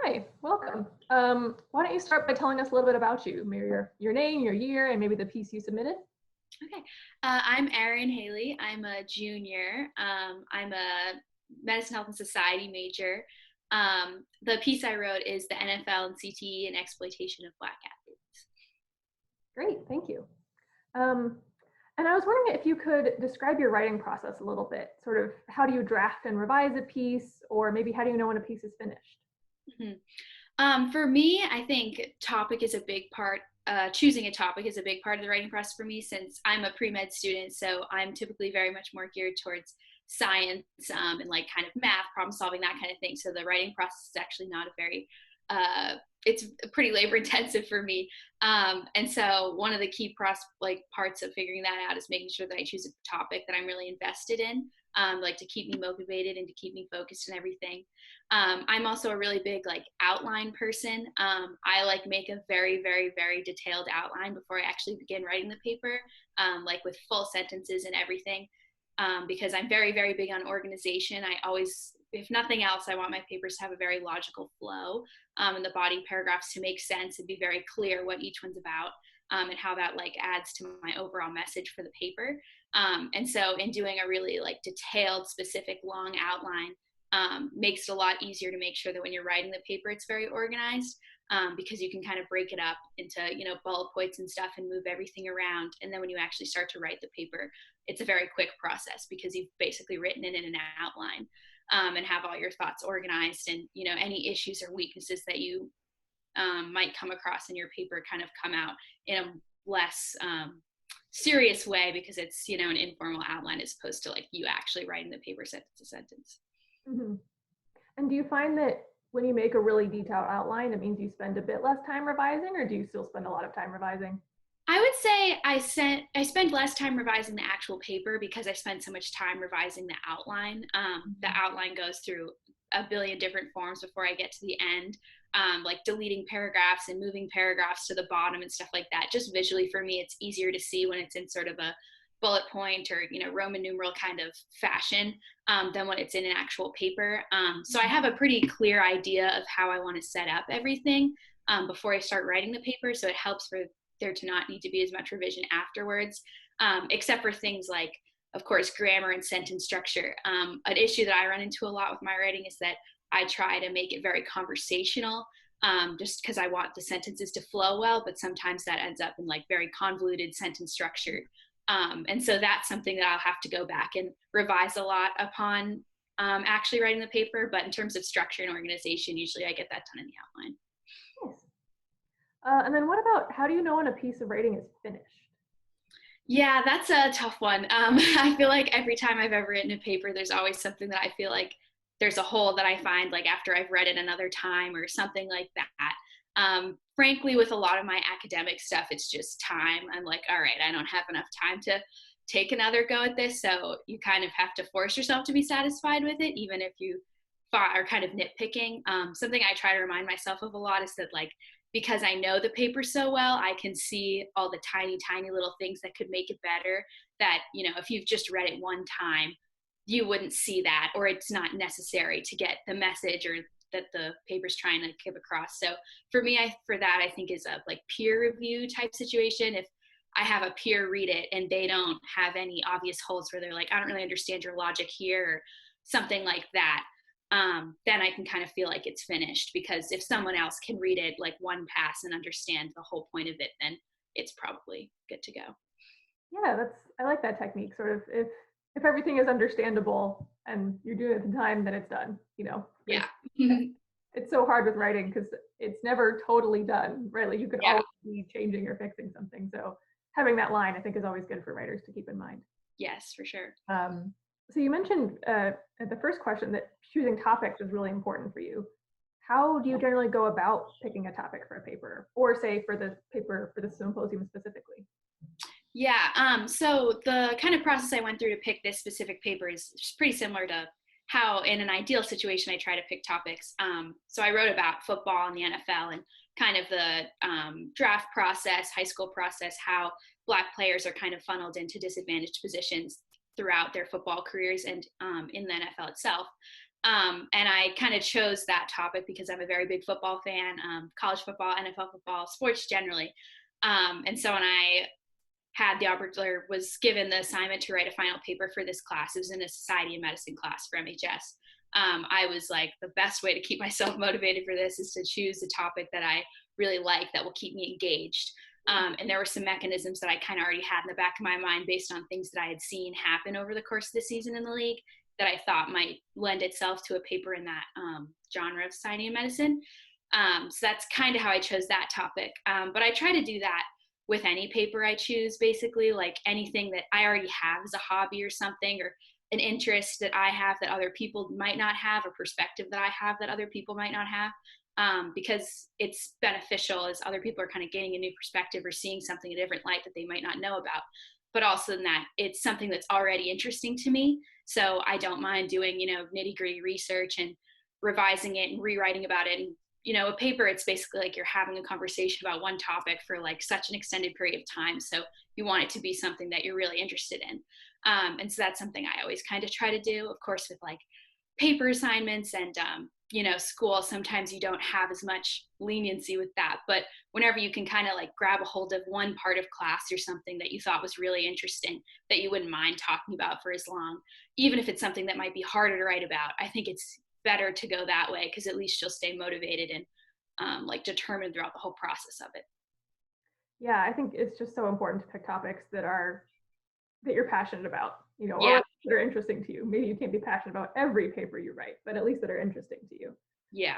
Hi, welcome. Why don't you start by telling us a little bit about you, maybe your name, your year, and maybe the piece you submitted? Okay. I'm Erin Haley. I'm a junior. I'm a medicine, health, and society major. The piece I wrote is the NFL and CTE and exploitation of Black athletes. Great, thank you. Um, and I was wondering if you could describe your writing process a little bit. Sort of how do you draft and revise a piece, or maybe how do you know when a piece is finished? For me, I think topic is a big part. Choosing a topic is a big part of the writing process for me since I'm a pre-med student. So I'm typically very much more geared towards science and like kind of math, problem solving, that kind of thing. So the writing process is actually not a very, it's pretty labor intensive for me. And so one of the key parts of figuring that out is making sure that I choose a topic that I'm really invested in, like to keep me motivated and to keep me focused and everything. I'm also a really big like outline person. I like make a very, very, very detailed outline before I actually begin writing the paper, like with full sentences and everything, because I'm very, very big on organization. I always, if nothing else, I want my papers to have a very logical flow, and the body paragraphs to make sense and be very clear what each one's about, and how that like adds to my overall message for the paper. And so in doing a really like detailed, specific, long outline, makes it a lot easier to make sure that when you're writing the paper, it's very organized, because you can kind of break it up into, bullet points and stuff and move everything around. And then when you actually start to write the paper, it's a very quick process because you've basically written it in an outline, and have all your thoughts organized, and, any issues or weaknesses that you might come across in your paper kind of come out in a less serious way because it's, an informal outline as opposed to like you actually writing the paper sentence to sentence. Mm-hmm. And do you find that when you make a really detailed outline, it means you spend a bit less time revising, or do you still spend a lot of time revising? I would say I spend less time revising the actual paper because I spend so much time revising the outline. The outline goes through a billion different forms before I get to the end, like deleting paragraphs and moving paragraphs to the bottom and stuff like that. Just visually for me, it's easier to see when it's in sort of a bullet point or Roman numeral kind of fashion, than when it's in an actual paper. So I have a pretty clear idea of how I want to set up everything, before I start writing the paper. So it helps for there to not need to be as much revision afterwards, except for things like, of course, grammar and sentence structure. An issue that I run into a lot with my writing is that I try to make it very conversational, just because I want the sentences to flow well, but sometimes that ends up in like very convoluted sentence structure. And so that's something that I'll have to go back and revise a lot upon, actually writing the paper. But in terms of structure and organization, usually I get that done in the outline. Nice. And then what about how do you know when a piece of writing is finished? Yeah, that's a tough one. I feel like every time I've ever written a paper, there's always something that I feel like there's a hole that I find like after I've read it another time or something like that. Frankly, with a lot of my academic stuff, it's just time. I'm like, all right, I don't have enough time to take another go at this. So you kind of have to force yourself to be satisfied with it, even if you are kind of nitpicking. Something I try to remind myself of a lot is that like, because I know the paper so well, I can see all the tiny, tiny little things that could make it better that, if you've just read it one time, you wouldn't see that, or it's not necessary to get the message or that the paper's trying to give across. So for me, for that, I think is a like peer review type situation. If I have a peer read it and they don't have any obvious holes where they're like, I don't really understand your logic here, or something like that, then I can kind of feel like it's finished, because if someone else can read it like one pass and understand the whole point of it, then it's probably good to go. Yeah, I like that technique. Sort of if everything is understandable and you're doing it at the time, then it's done. Yeah. It's so hard with writing because it's never totally done, right? Like you could Yeah. always be changing or fixing something. So having that line, I think, is always good for writers to keep in mind. Yes, for sure. So you mentioned at the first question that choosing topics is really important for you. How do you generally go about picking a topic for a paper, or say for the paper for the symposium specifically? Yeah, so the kind of process I went through to pick this specific paper is pretty similar to how in an ideal situation I try to pick topics. So I wrote about football and the NFL and kind of the draft process, high school process, how Black players are kind of funneled into disadvantaged positions throughout their football careers and in the NFL itself. And I kind of chose that topic because I'm a very big football fan, college football, NFL football, sports generally. And so when I had the opportunity, or was given the assignment to write a final paper for this class, it was in a society of medicine class for MHS. I was like, the best way to keep myself motivated for this is to choose a topic that I really like that will keep me engaged. And there were some mechanisms that I kind of already had in the back of my mind based on things that I had seen happen over the course of the season in the league that I thought might lend itself to a paper in that genre of society of medicine. So that's kind of how I chose that topic. But I try to do that with any paper I choose, basically, like anything that I already have as a hobby or something, or an interest that I have that other people might not have, a perspective that I have that other people might not have, because it's beneficial as other people are kind of gaining a new perspective or seeing something in a different light that they might not know about. But also in that it's something that's already interesting to me. So I don't mind doing, nitty-gritty research and revising it and rewriting about it. And a paper, it's basically like you're having a conversation about one topic for like such an extended period of time. So you want it to be something that you're really interested in. And so that's something I always kind of try to do, of course, with like paper assignments and, school. Sometimes you don't have as much leniency with that, but whenever you can kind of like grab a hold of one part of class or something that you thought was really interesting that you wouldn't mind talking about for as long, even if it's something that might be harder to write about, I think it's better to go that way because at least you'll stay motivated and like determined throughout the whole process of it. Yeah, I think it's just so important to pick topics that you're passionate about, or Yeah. that are interesting to you. Maybe you can't be passionate about every paper you write, but at least that are interesting to you. Yeah.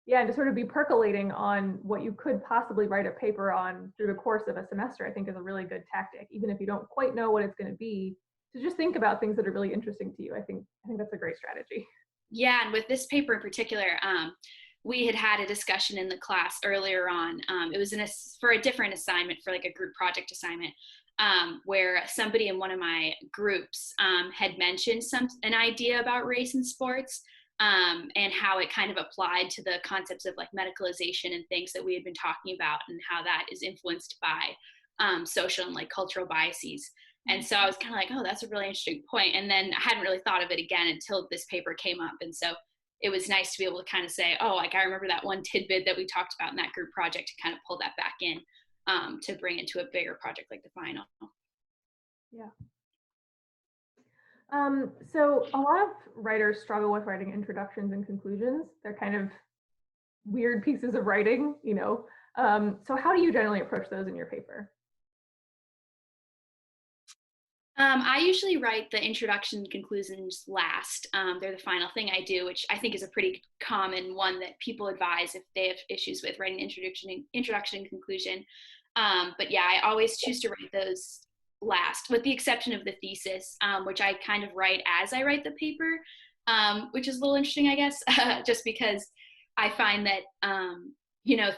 Yeah, and to sort of be percolating on what you could possibly write a paper on through the course of a semester, I think is a really good tactic. Even if you don't quite know what it's going to be, to just think about things that are really interesting to you. I think that's a great strategy. Yeah, and with this paper in particular, we had a discussion in the class earlier on. It was for a different assignment, for like a group project assignment, where somebody in one of my groups had mentioned an idea about race in sports, and how it kind of applied to the concepts of like medicalization and things that we had been talking about, and how that is influenced by social and like cultural biases. And so I was kind of like, oh, that's a really interesting point. And then I hadn't really thought of it again until this paper came up. And so it was nice to be able to kind of say, oh, like I remember that one tidbit that we talked about in that group project, to kind of pull that back in to bring into a bigger project like the final. Yeah. So a lot of writers struggle with writing introductions and conclusions. They're kind of weird pieces of writing, So how do you generally approach those in your paper? I usually write the introduction and conclusions last. They're the final thing I do, which I think is a pretty common one that people advise if they have issues with writing introduction and conclusion. But yeah, I always choose to write those last, with the exception of the thesis, which I kind of write as I write the paper, which is a little interesting, I guess, just because I find that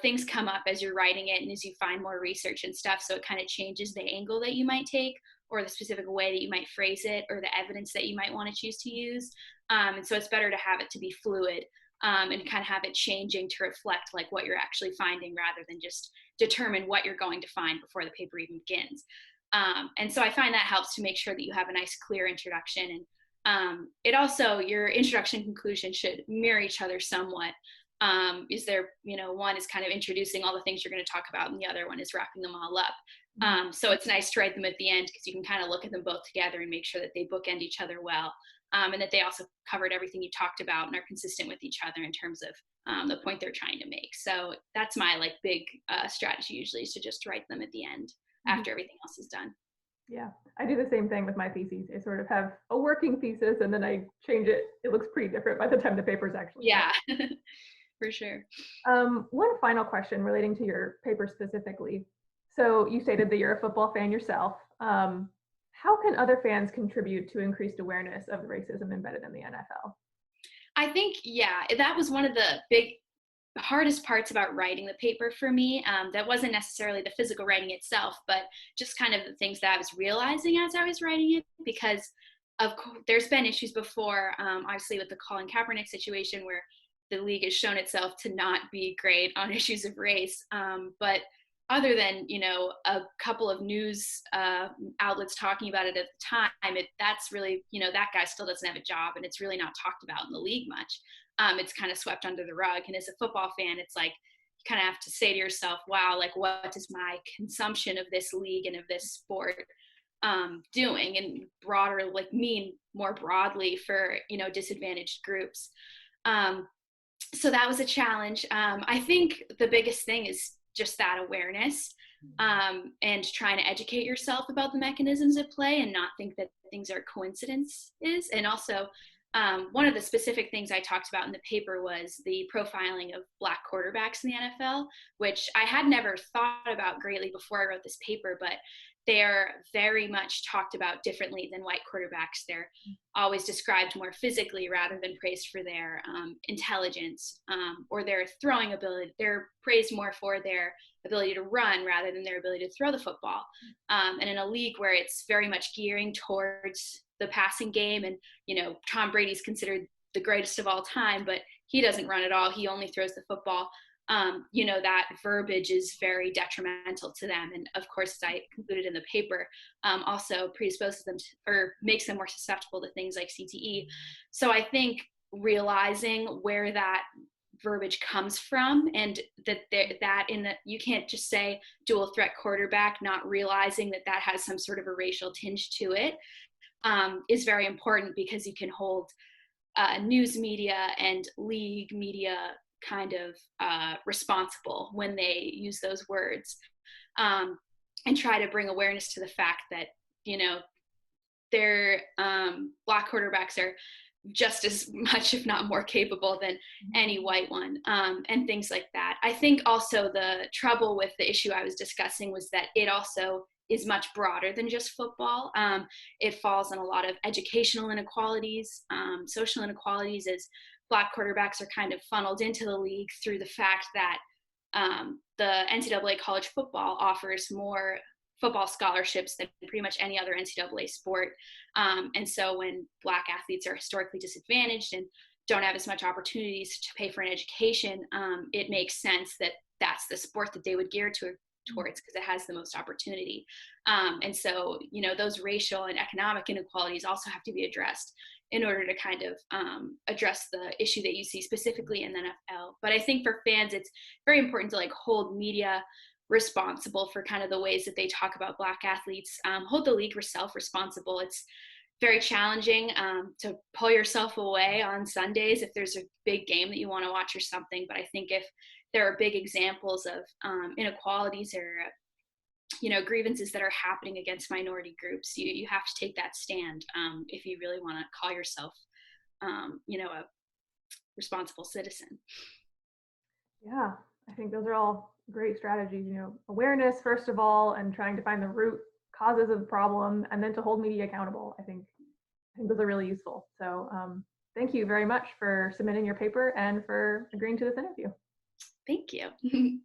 things come up as you're writing it and as you find more research and stuff. So it kind of changes the angle that you might take, or the specific way that you might phrase it, or the evidence that you might want to choose to use. And so it's better to have it to be fluid, and kind of have it changing to reflect like what you're actually finding, rather than just determine what you're going to find before the paper even begins. And so I find that helps to make sure that you have a nice, clear introduction. And it also, your introduction and conclusion should mirror each other somewhat. Is there, one is kind of introducing all the things you're going to talk about, and the other one is wrapping them all up. So it's nice to write them at the end, because you can kind of look at them both together and make sure that they bookend each other well, and that they also covered everything you talked about and are consistent with each other in terms of the point they're trying to make. So that's my like big strategy usually, is to just write them at the end after everything else is done. Yeah, I do the same thing with my theses. I sort of have a working thesis and then I change it. It looks pretty different by the time the paper's actually done. For sure. One final question relating to your paper specifically. So you stated that you're a football fan yourself. How can other fans contribute to increased awareness of the racism embedded in the NFL? I think, yeah, that was one of the hardest parts about writing the paper for me. That wasn't necessarily the physical writing itself, but just kind of the things that I was realizing as I was writing it, because of course there's been issues before, obviously with the Colin Kaepernick situation, where the league has shown itself to not be great on issues of race. But other than, you know, a couple of news outlets talking about it at the time, that's really, you know, that guy still doesn't have a job, and it's really not talked about in the league much. It's kind of swept under the rug. And as a football fan, it's like, you kind of have to say to yourself, wow, like, what does my consumption of this league and of this sport doing, and broader, like, mean more broadly for, you know, disadvantaged groups. So that was a challenge. I think the biggest thing is just that awareness, and trying to educate yourself about the mechanisms at play and not think that things are coincidences. And also, one of the specific things I talked about in the paper was the profiling of Black quarterbacks in the NFL, which I had never thought about greatly before I wrote this paper, but they're very much talked about differently than white quarterbacks. They're always described more physically rather than praised for their intelligence, or their throwing ability. They're praised more for their ability to run rather than their ability to throw the football. And in a league where it's very much gearing towards the passing game, and, you know, Tom Brady's considered the greatest of all time, but he doesn't run at all. He only throws the football. You know, that verbiage is very detrimental to them. And of course, as I concluded in the paper, also predisposes them to, or makes them more susceptible to things like CTE. So I think realizing where that verbiage comes from, and you can't just say dual threat quarterback, not realizing that that has some sort of a racial tinge to it, is very important, because you can hold news media and league media kind of responsible when they use those words, and try to bring awareness to the fact that, you know, their Black quarterbacks are just as much, if not more, capable than any white one, and things like that. I think also the trouble with the issue I was discussing was that it also is much broader than just football. It falls on a lot of educational inequalities, social inequalities, as Black quarterbacks are kind of funneled into the league through the fact that the NCAA college football offers more football scholarships than pretty much any other NCAA sport. And so when Black athletes are historically disadvantaged and don't have as much opportunities to pay for an education, it makes sense that that's the sport that they would gear towards, because it has the most opportunity. And so, you know, those racial and economic inequalities also have to be addressed in order to kind of address the issue that you see specifically in the NFL. But I think for fans, it's very important to, like, hold media responsible for kind of the ways that they talk about Black athletes, hold the league herself responsible. It's very challenging to pull yourself away on Sundays if there's a big game that you want to watch or something. But I think if there are big examples of inequalities or, you know, grievances that are happening against minority groups, you have to take that stand if you really want to call yourself, you know, a responsible citizen. Yeah, I think those are all great strategies. You know, awareness first of all, and trying to find the root causes of the problem, and then to hold media accountable. I think those are really useful. So thank you very much for submitting your paper and for agreeing to this interview. Thank you.